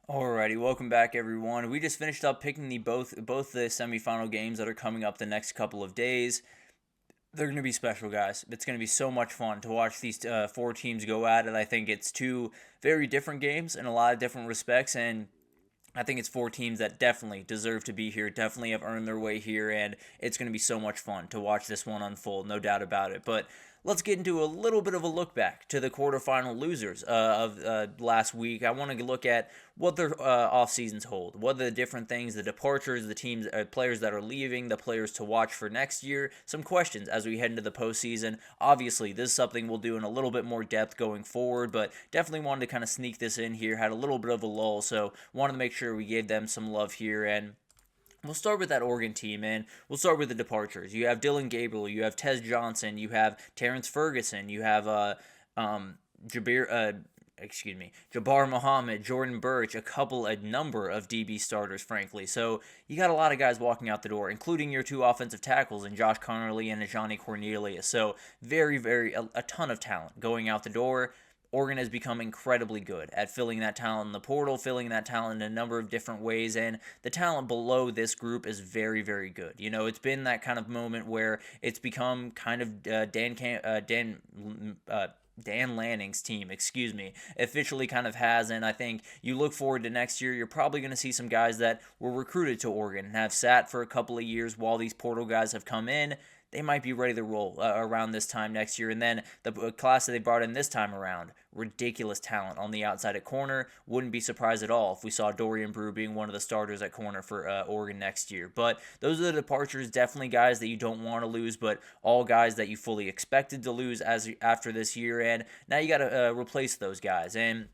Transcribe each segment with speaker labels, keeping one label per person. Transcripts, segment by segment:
Speaker 1: Alrighty, welcome back everyone. We just finished up picking both the semifinal games that are coming up the next couple of days. They're going to be special, guys. It's going to be so much fun to watch these four teams go at it. I think it's two very different games in a lot of different respects, and I think it's four teams that definitely deserve to be here, definitely have earned their way here, and it's going to be so much fun to watch this one unfold, no doubt about it. But let's get into a little bit of a look back to the quarterfinal losers of last week. I want to look at what their off seasons hold, what are the different things, the departures, the teams, players that are leaving, the players to watch for next year, some questions as we head into the postseason. Obviously, this is something we'll do in a little bit more depth going forward, but definitely wanted to kind of sneak this in here, had a little bit of a lull, so wanted to make sure we gave them some love here. And we'll start with that Oregon team, and we'll start with the departures. You have Dylan Gabriel, you have Tez Johnson, you have Terrence Ferguson, you have Jabbar Muhammad, Jordan Birch, a number of DB starters, frankly. So you got a lot of guys walking out the door, including your two offensive tackles in Josh Connerly and Johnny Cornelius. So a ton of talent going out the door. Oregon has become incredibly good at filling that talent in the portal, filling that talent in a number of different ways, and the talent below this group is very, very good. You know, it's been that kind of moment where it's become kind of Dan Lanning's team, officially kind of has, and I think you look forward to next year, you're probably going to see some guys that were recruited to Oregon and have sat for a couple of years while these portal guys have come in. They might be ready to roll around this time next year. And then the class that they brought in this time around, ridiculous talent on the outside at corner. Wouldn't be surprised at all if we saw Dorian Brew being one of the starters at corner for Oregon next year. But those are the departures, definitely guys that you don't want to lose, but all guys that you fully expected to lose after this year. And now you got to replace those guys. And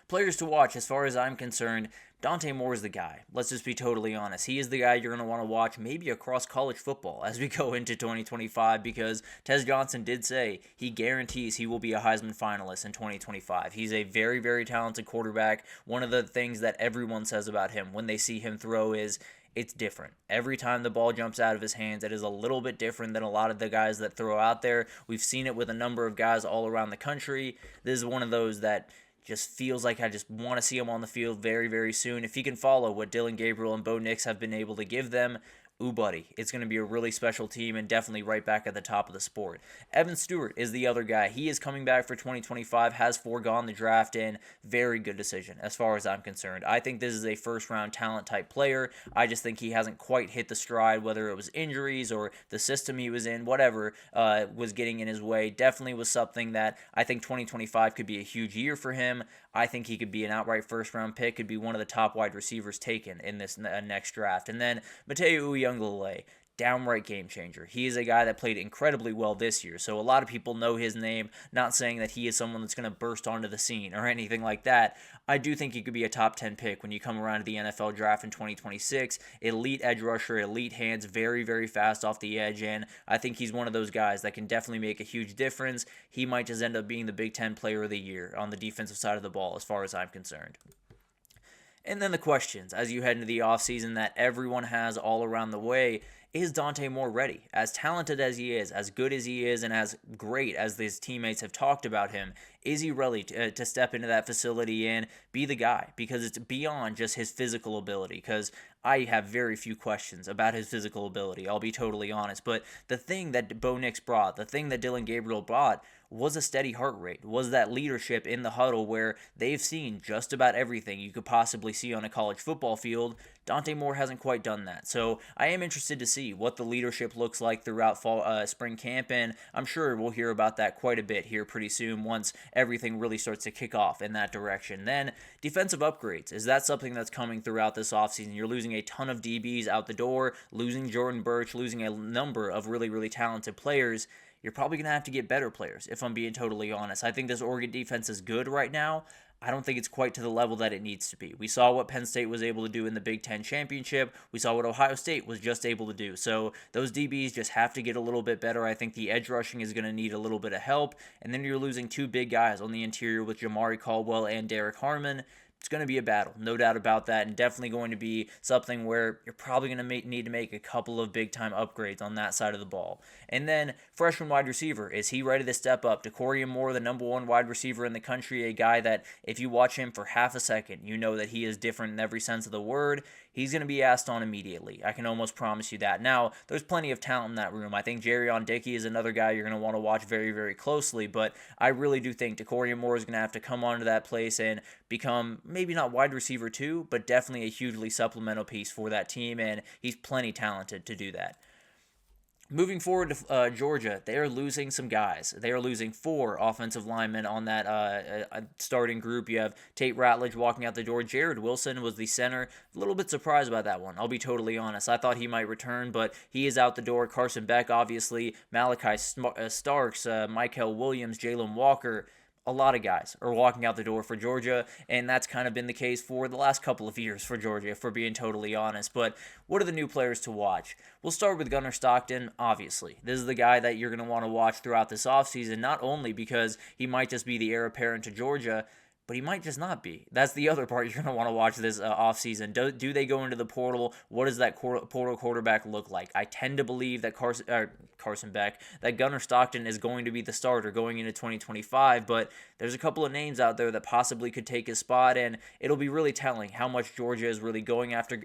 Speaker 1: players to watch, as far as I'm concerned, Dante Moore is the guy. Let's just be totally honest. He is the guy you're going to want to watch maybe across college football as we go into 2025 because Tez Johnson did say he guarantees he will be a Heisman finalist in 2025. He's a very, very talented quarterback. One of the things that everyone says about him when they see him throw is it's different. Every time the ball jumps out of his hands, it is a little bit different than a lot of the guys that throw out there. We've seen it with a number of guys all around the country. This is one of those that just feels like I just want to see him on the field very, very soon. If he can follow what Dylan Gabriel and Bo Nix have been able to give them, ooh, buddy, it's going to be a really special team and definitely right back at the top of the sport. Evan Stewart is the other guy. He is coming back for 2025, has foregone the draft in. Very good decision as far as I'm concerned. I think this is a first-round talent type player. I just think he hasn't quite hit the stride, whether it was injuries or the system he was in, whatever was getting in his way. Definitely was something that I think 2025 could be a huge year for him. I think he could be an outright first-round pick, could be one of the top wide receivers taken in this next draft. And then Mateo Uyunglele, downright game changer. He is a guy that played incredibly well this year, so a lot of people know his name, not saying that he is someone that's going to burst onto the scene or anything like that. I do think he could be a top 10 pick when you come around to the NFL draft in 2026. Elite edge rusher, elite hands, very, very fast off the edge, and I think he's one of those guys that can definitely make a huge difference. He might just end up being the Big Ten Player of the Year on the defensive side of the ball as far as I'm concerned. And then the questions as you head into the offseason that everyone has all around the way. Is Dante Moore ready? As talented as he is, as good as he is, and as great as his teammates have talked about him, is he ready to step into that facility and be the guy? Because it's beyond just his physical ability. Because I have very few questions about his physical ability, I'll be totally honest. But the thing that Bo Nix brought, the thing that Dylan Gabriel brought, was a steady heart rate, was that leadership in the huddle where they've seen just about everything you could possibly see on a college football field. Dante Moore hasn't quite done that. So I am interested to see what the leadership looks like throughout spring camp, and I'm sure we'll hear about that quite a bit here pretty soon once everything really starts to kick off in that direction. Then defensive upgrades. Is that something that's coming throughout this offseason? You're losing a ton of DBs out the door, losing Jordan Birch, losing a number of really, really talented players. You're probably going to have to get better players, if I'm being totally honest. I think this Oregon defense is good right now. I don't think it's quite to the level that it needs to be. We saw what Penn State was able to do in the Big Ten Championship. We saw what Ohio State was just able to do. So those DBs just have to get a little bit better. I think the edge rushing is going to need a little bit of help. And then you're losing two big guys on the interior with Jamari Caldwell and Derek Harmon. it's going to be a battle, no doubt about that, and definitely going to be something where you're probably going to need to make a couple of big-time upgrades on that side of the ball. And then freshman wide receiver, is he ready to step up? De'Corian Moore, the number one wide receiver in the country, a guy that if you watch him for half a second, you know that he is different in every sense of the word. He's going to be asked on immediately. I can almost promise you that. Now, there's plenty of talent in that room. I think Jerrion Dickey is another guy you're going to want to watch very, very closely, but I really do think De'Corian Moore is going to have to come onto that place and become maybe not wide receiver 2, but definitely a hugely supplemental piece for that team, and he's plenty talented to do that. Moving forward to Georgia, they are losing some guys. They are losing 4 offensive linemen on that starting group. You have Tate Ratledge walking out the door. Jared Wilson was the center. A little bit surprised by that one, I'll be totally honest. I thought he might return, but he is out the door. Carson Beck, obviously. Malachi Starks, Michael Williams, Jalen Walker. A lot of guys are walking out the door for Georgia, and that's kind of been the case for the last couple of years for Georgia, if we're being totally honest. But what are the new players to watch? We'll start with Gunnar Stockton, obviously. This is the guy that you're going to want to watch throughout this offseason, not only because he might just be the heir apparent to Georgia, but he might just not be. That's the other part you're going to want to watch this offseason. Do they go into the portal? What does that portal quarterback look like? I tend to believe that Carson Beck, that Gunnar Stockton is going to be the starter going into 2025, but there's a couple of names out there that possibly could take his spot, and it'll be really telling how much Georgia is really going after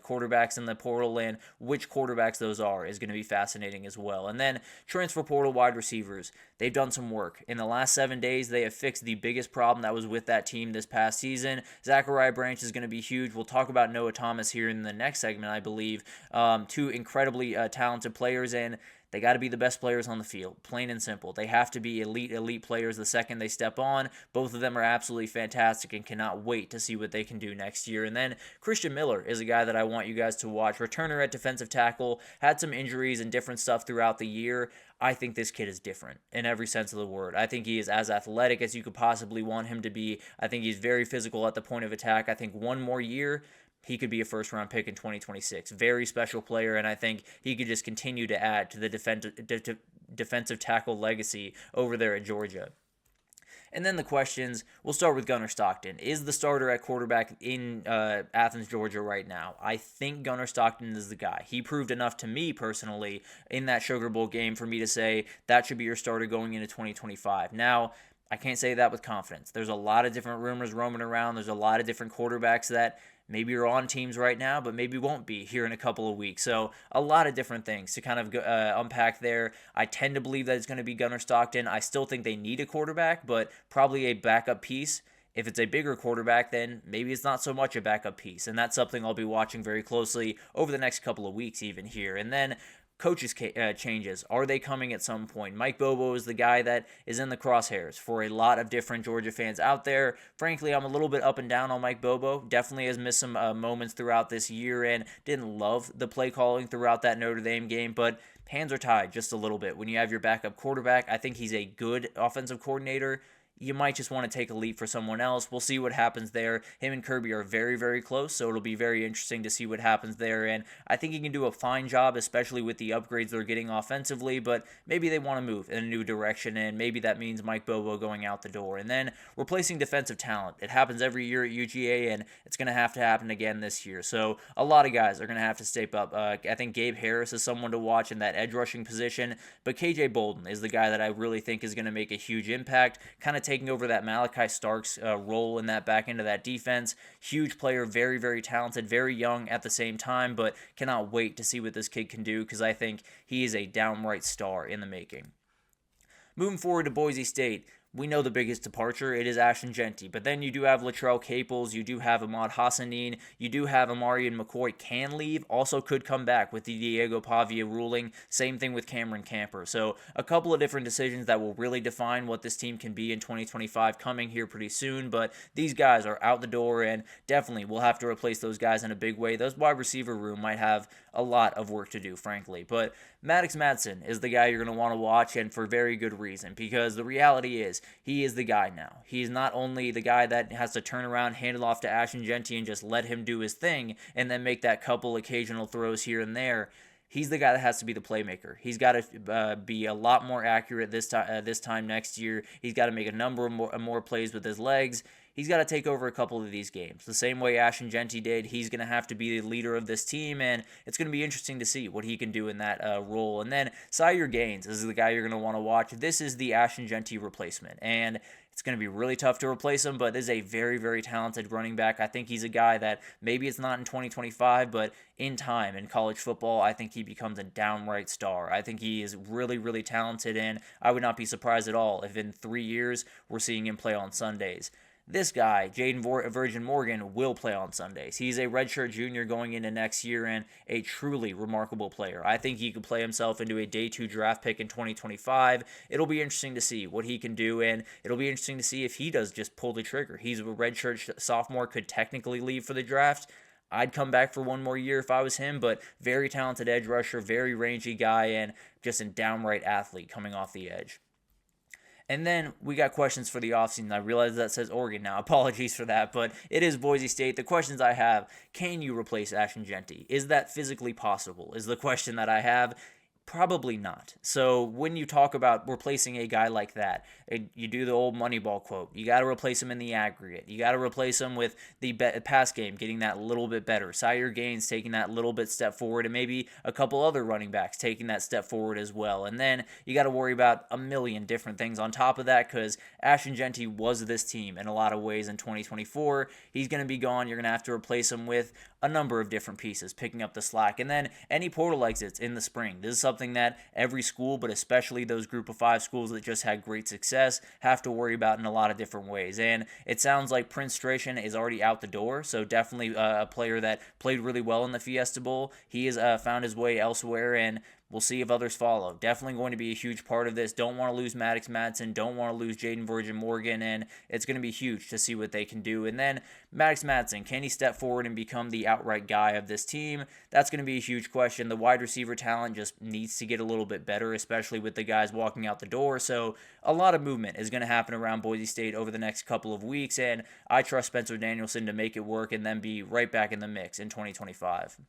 Speaker 1: quarterbacks in the portal, and which quarterbacks those are is going to be fascinating as well. And then transfer portal wide receivers. They've done some work. In the last 7 days, they have fixed the biggest problem that was with that team this past season. Zachariah Branch is going to be huge. We'll talk about Noah Thomas here in the next segment, I believe. 2 incredibly talented players, and they got to be the best players on the field, plain and simple. They have to be elite players the second they step on. Both of them are absolutely fantastic and cannot wait to see what they can do next year. And then Christian Miller is a guy that I want you guys to watch. Returner at defensive tackle, had some injuries and different stuff throughout the year. I think this kid is different in every sense of the word. I think he is as athletic as you could possibly want him to be. I think he's very physical at the point of attack. I think one more year, he could be a first-round pick in 2026. Very special player, and I think he could just continue to add to the defensive tackle legacy over there at Georgia. And then the questions, we'll start with Gunnar Stockton. Is the starter at quarterback in Athens, Georgia right now? I think Gunnar Stockton is the guy. He proved enough to me personally in that Sugar Bowl game for me to say that should be your starter going into 2025. Now, I can't say that with confidence. There's a lot of different rumors roaming around. There's a lot of different quarterbacks that maybe are on teams right now, but maybe won't be here in a couple of weeks. So a lot of different things to kind of unpack there. I tend to believe that it's going to be Gunnar Stockton. I still think they need a quarterback, but probably a backup piece. If it's a bigger quarterback, then maybe it's not so much a backup piece. And that's something I'll be watching very closely over the next couple of weeks even here. And then coaches changes. Are they coming at some point? Mike Bobo is the guy that is in the crosshairs for a lot of different Georgia fans out there. Frankly, I'm a little bit up and down on Mike Bobo. Definitely has missed some moments throughout this year and didn't love the play calling throughout that Notre Dame game, but hands are tied just a little bit. When you have your backup quarterback, I think he's a good offensive coordinator. You might just want to take a leap for someone else. We'll see what happens there. Him and Kirby are very, very close, so it'll be very interesting to see what happens there. And I think he can do a fine job, especially with the upgrades they're getting offensively, but maybe they want to move in a new direction, and maybe that means Mike Bobo going out the door. And then replacing defensive talent. It happens every year at UGA, and it's going to have to happen again this year. So a lot of guys are going to have to step up. I think Gabe Harris is someone to watch in that edge rushing position, but KJ Bolden is the guy that I really think is going to make a huge impact, kind of taking over that Malachi Starks role in that back end of that defense. Huge player, very, very talented, very young at the same time, but cannot wait to see what this kid can do because I think he is a downright star in the making. Moving forward to Boise State, we know the biggest departure. It is Ashton Jeanty. But then you do have Latrell Caples. You do have Ahmad Hassanin. You do have Amarian McCoy can leave. Also could come back with the Diego Pavia ruling. Same thing with Cameron Camper. So a couple of different decisions that will really define what this team can be in 2025 coming here pretty soon. But these guys are out the door, and definitely we'll have to replace those guys in a big way. Those wide receiver room might have a lot of work to do, frankly. But Maddox Madsen is the guy you're going to want to watch, and for very good reason, because the reality is he is the guy now. He's not only the guy that has to turn around, hand it off to Ashton Jeanty, and just let him do his thing, and then make that couple occasional throws here and there. He's the guy that has to be the playmaker. He's got to be a lot more accurate this time next year. He's got to make a number of more plays with his legs. he's got to take over a couple of these games. The same way Ashton Jeanty did, he's going to have to be the leader of this team, and it's going to be interesting to see what he can do in that role. And then Sire Gaines is the guy you're going to want to watch. This is the Ashton Jeanty replacement, and it's going to be really tough to replace him, but is a very, very talented running back. I think he's a guy that maybe it's not in 2025, but in time in college football, I think he becomes a downright star. I think he is really, really talented, and I would not be surprised at all if in 3 years we're seeing him play on Sundays. This guy, Jaden Virgin Morgan, will play on Sundays. He's a redshirt junior going into next year and a truly remarkable player. I think he could play himself into a day 2 draft pick in 2025. It'll be interesting to see what he can do, and it'll be interesting to see if he does just pull the trigger. He's a redshirt sophomore, could technically leave for the draft. I'd come back for one more year if I was him, but very talented edge rusher, very rangy guy, and just a downright athlete coming off the edge. And then we got questions for the offseason. I realize that says Oregon now. Apologies for that, but it is Boise State. The questions I have, can you replace Ashton Jeanty? Is that physically possible? Is the question that I have. Probably not. So when you talk about replacing a guy like that, you do the old Moneyball quote. You got to replace him in the aggregate. You got to replace him with the pass game, getting that little bit better. Sire Gaines taking that little bit step forward, and maybe a couple other running backs taking that step forward as well. And then you got to worry about a million different things on top of that, because Ashton Jeanty was this team in a lot of ways in 2024. He's going to be gone. You're going to have to replace him with a number of different pieces, picking up the slack. And then any portal exits in the spring. This is something that every school, but especially those group of 5 schools that just had great success, have to worry about in a lot of different ways. And it sounds like Prince Strachan is already out the door, so definitely a player that played really well in the Fiesta Bowl. He has found his way elsewhere, and we'll see if others follow. Definitely going to be a huge part of this. Don't want to lose Maddox Madsen. Don't want to lose Jaden Virgin Morgan. And it's going to be huge to see what they can do. And then Maddox Madsen, can he step forward and become the outright guy of this team? That's going to be a huge question. The wide receiver talent just needs to get a little bit better, especially with the guys walking out the door. So a lot of movement is going to happen around Boise State over the next couple of weeks. And I trust Spencer Danielson to make it work and then be right back in the mix in 2025.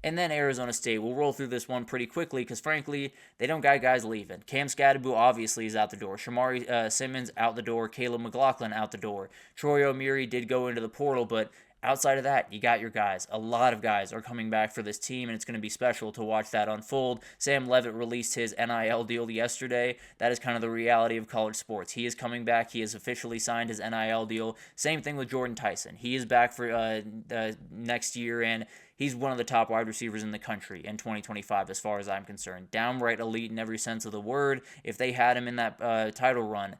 Speaker 1: And then Arizona State. We'll roll through this one pretty quickly because, frankly, they don't got guys leaving. Cam Scadaboo obviously is out the door. Shamari Simmons out the door. Caleb McLaughlin out the door. Troy O'Meary did go into the portal, but outside of that, you got your guys. A lot of guys are coming back for this team, and it's going to be special to watch that unfold. Sam Levitt released his NIL deal yesterday. That is kind of the reality of college sports. He is coming back. He has officially signed his NIL deal. Same thing with Jordan Tyson. He is back for next year, and he's one of the top wide receivers in the country in 2025 as far as I'm concerned. Downright elite in every sense of the word. If they had him in that title run,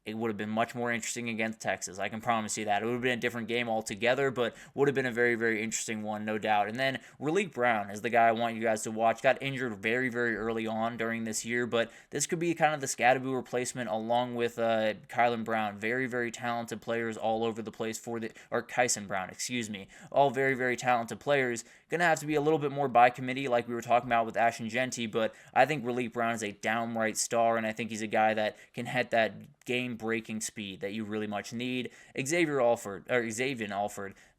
Speaker 1: it would have been much more interesting against Texas. I can promise you that. It would have been a different game altogether, but would have been a very, very interesting one, no doubt. And then Raleek Brown is the guy I want you guys to watch. Got injured very, very early on during this year, but this could be kind of the Scadaboo replacement along with Kylan Brown. Very, very talented players all over the place Kyson Brown, all very, very talented players. Going to have to be a little bit more by committee like we were talking about with Ashton Jeanty, but I think Raleek Brown is a downright star, and I think he's a guy that can hit that game-breaking speed that you really much need. Xavier Alford,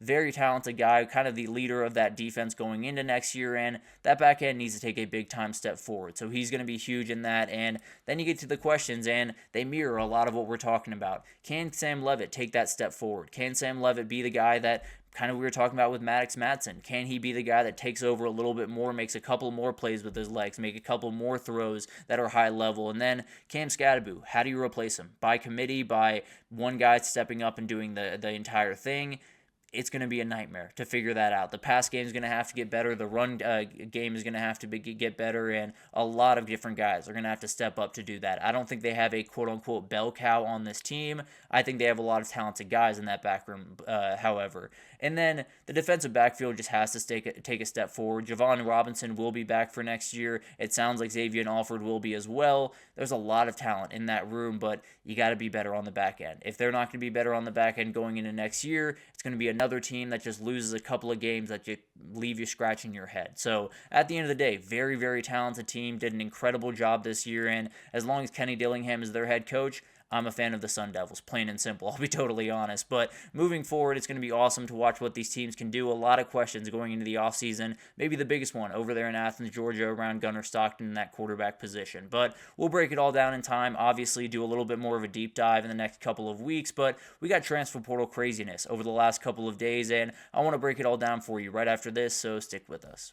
Speaker 1: very talented guy, kind of the leader of that defense going into next year, and that back end needs to take a big-time step forward. So he's going to be huge in that, and then you get to the questions, and they mirror a lot of what we're talking about. Can Sam Levitt take that step forward? Can Sam Levitt be the guy that kind of we were talking about with Maddox Madsen? Can he be the guy that takes over a little bit more, makes a couple more plays with his legs, make a couple more throws that are high level? And then Cam Scadaboo, how do you replace him? By committee, by one guy stepping up and doing the entire thing? It's going to be a nightmare to figure that out. The pass game is going to have to get better. The run game is going to have to get better, and a lot of different guys are going to have to step up to do that. I don't think they have a quote-unquote bell cow on this team. I think they have a lot of talented guys in that back room, however. And then the defensive backfield just has to take a step forward. Javon Robinson will be back for next year. It sounds like Xavier Alford will be as well. There's a lot of talent in that room, but you got to be better on the back end. If they're not going to be better on the back end going into next year, it's going to be another team that just loses a couple of games that leave you scratching your head. So at the end of the day, very, very talented team, did an incredible job this year, and as long as Kenny Dillingham is their head coach, I'm a fan of the Sun Devils, plain and simple. I'll be totally honest. But moving forward, it's going to be awesome to watch what these teams can do. A lot of questions going into the offseason. Maybe the biggest one over there in Athens, Georgia, around Gunnar Stockton in that quarterback position. But we'll break it all down in time. Obviously, do a little bit more of a deep dive in the next couple of weeks. But we got transfer portal craziness over the last couple of days, and I want to break it all down for you right after this, so stick with us.